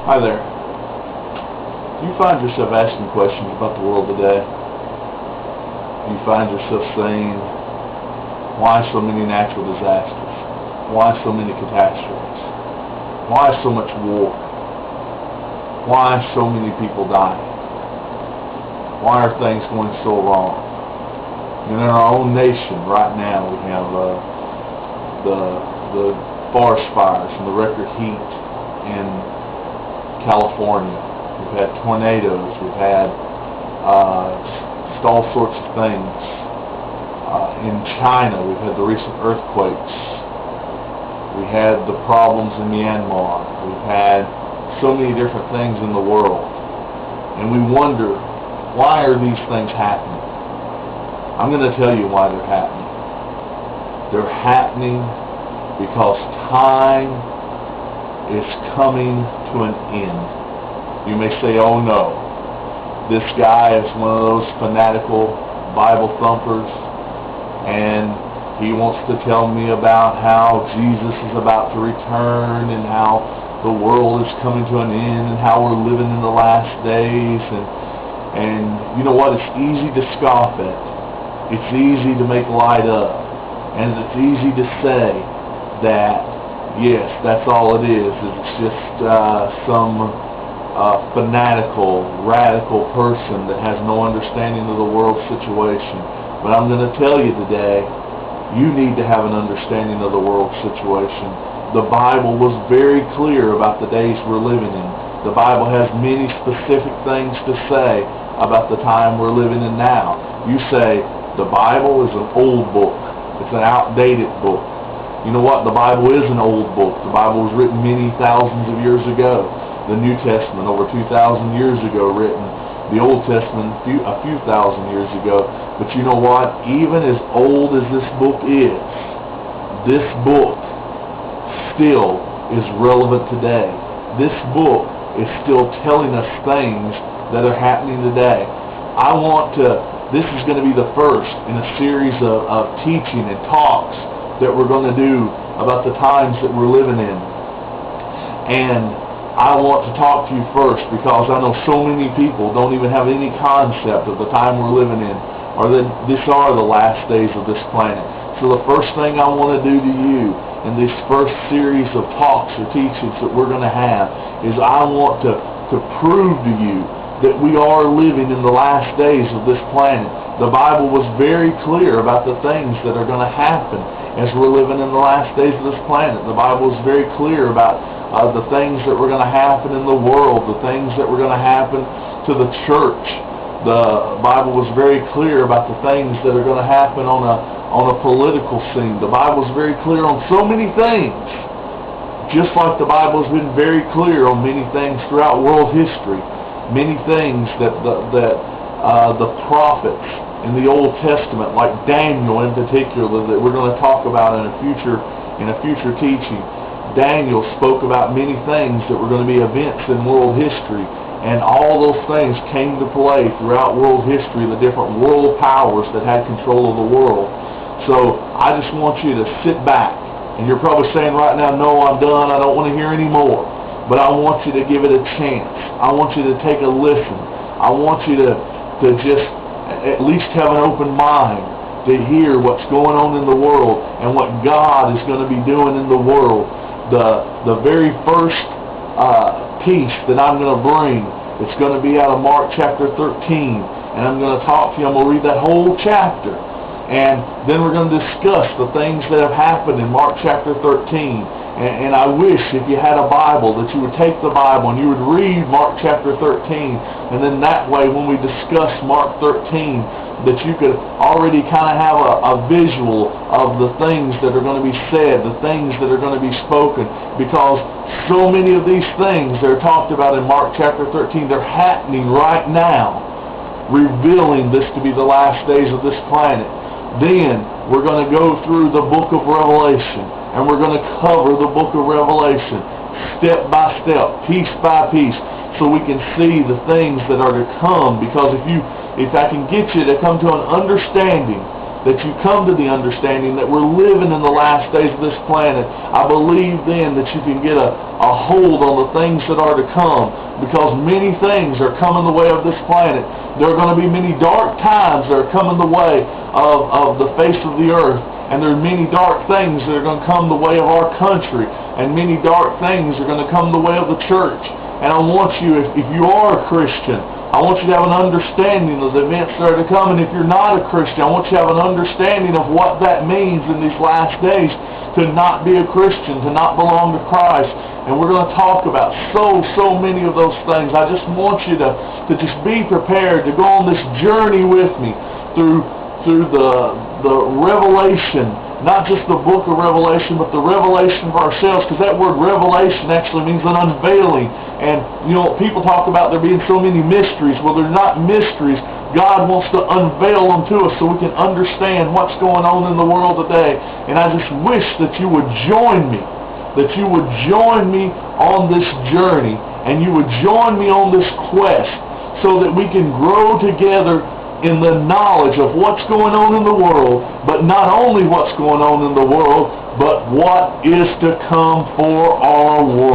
Hi there. Do you find yourself asking questions about the world today? Do you find yourself saying, why so many natural disasters? Why so many catastrophes? Why so much war? Why so many people dying? Why are things going so wrong? And in our own nation right now we have the forest fires and the record heat in California. We've had tornadoes. We've had just all sorts of things. In China, we've had the recent earthquakes. We had the problems in Myanmar. We've had so many different things in the world. And we wonder, why are these things happening? I'm going to tell you why they're happening. They're happening because time is coming to an end. You may say, oh no, this guy is one of those fanatical Bible thumpers, and he wants to tell me about how Jesus is about to return, and how the world is coming to an end, and how we're living in the last days, and you know what, it's easy to scoff at. It's easy to make light of, and it's easy to say that, yes, that's all it is. It's just some fanatical, radical person that has no understanding of the world situation. But I'm going to tell you today, you need to have an understanding of the world situation. The Bible was very clear about the days we're living in. The Bible has many specific things to say about the time we're living in now. You say, the Bible is an old book. It's an outdated book. You know what? The Bible is an old book. The Bible was written many thousands of years ago. The New Testament, over 2,000 years ago written. The Old Testament, a few thousand years ago. But you know what? Even as old as this book is, this book still is relevant today. This book is still telling us things that are happening today. This is going to be the first in a series of teaching and talks that we're going to do about the times that we're living in. And I want to talk to you first because I know so many people don't even have any concept of the time we're living in, or that these are the last days of this planet. So the first thing I want to do to you in this first series of talks or teachings that we're going to have is I want to prove to you that we are living in the last days of this planet. The Bible was very clear about the things that are going to happen as we're living in the last days of this planet. The Bible is very clear about the things that were going to happen in the world, the things that were going to happen to the church. The Bible was very clear about the things that are going to happen on a political scene. The Bible is very clear on so many things. Just like the Bible has been very clear on many things throughout world history. Many things that the prophets in the Old Testament, like Daniel in particular, that we're going to talk about in a future teaching. Daniel spoke about many things that were going to be events in world history, and all those things came to play throughout world history, the different world powers that had control of the world. So I just want you to sit back, and you're probably saying right now, no, I'm done, I don't want to hear any more. But I want you to give it a chance. I want you to take a listen. I want you to just at least have an open mind to hear what's going on in the world and what God is going to be doing in the world. The very first piece that I'm going to bring, it's going to be out of Mark chapter 13. And I'm going to talk to you. I'm going to read that whole chapter. And then we're going to discuss the things that have happened in Mark chapter 13. And I wish if you had a Bible that you would take the Bible and you would read Mark chapter 13, and then that way when we discuss Mark 13 that you could already kind of have a visual of the things that are going to be said, the things that are going to be spoken, because so many of these things that are talked about in Mark chapter 13, they're happening right now, revealing this to be the last days of this planet. Then we're going to go through the book of Revelation, and we're going to cover the book of Revelation step by step, piece by piece, so we can see the things that are to come. Because if I can get you to come to an understanding that you come to the understanding that we're living in the last days of this planet, I believe then that you can get a hold on the things that are to come, because many things are coming the way of this planet. There are going to be many dark times that are coming the way of the face of the earth, and there are many dark things that are going to come the way of our country, and many dark things are going to come the way of the church. And I want you, if you are a Christian, I want you to have an understanding of the events that are to come. And if you're not a Christian, I want you to have an understanding of what that means in these last days to not be a Christian, to not belong to Christ. And we're going to talk about so many of those things. I just want you to just be prepared to go on this journey with me through the revelation, not just the book of Revelation, but the revelation of ourselves, because that word revelation actually means an unveiling. And, you know, people talk about there being so many mysteries. Well, they're not mysteries. God wants to unveil them to us so we can understand what's going on in the world today. And I just wish that you would join me, on this journey, and you would join me on this quest so that we can grow together in the knowledge of what's going on in the world, but not only what's going on in the world, but what is to come for our world.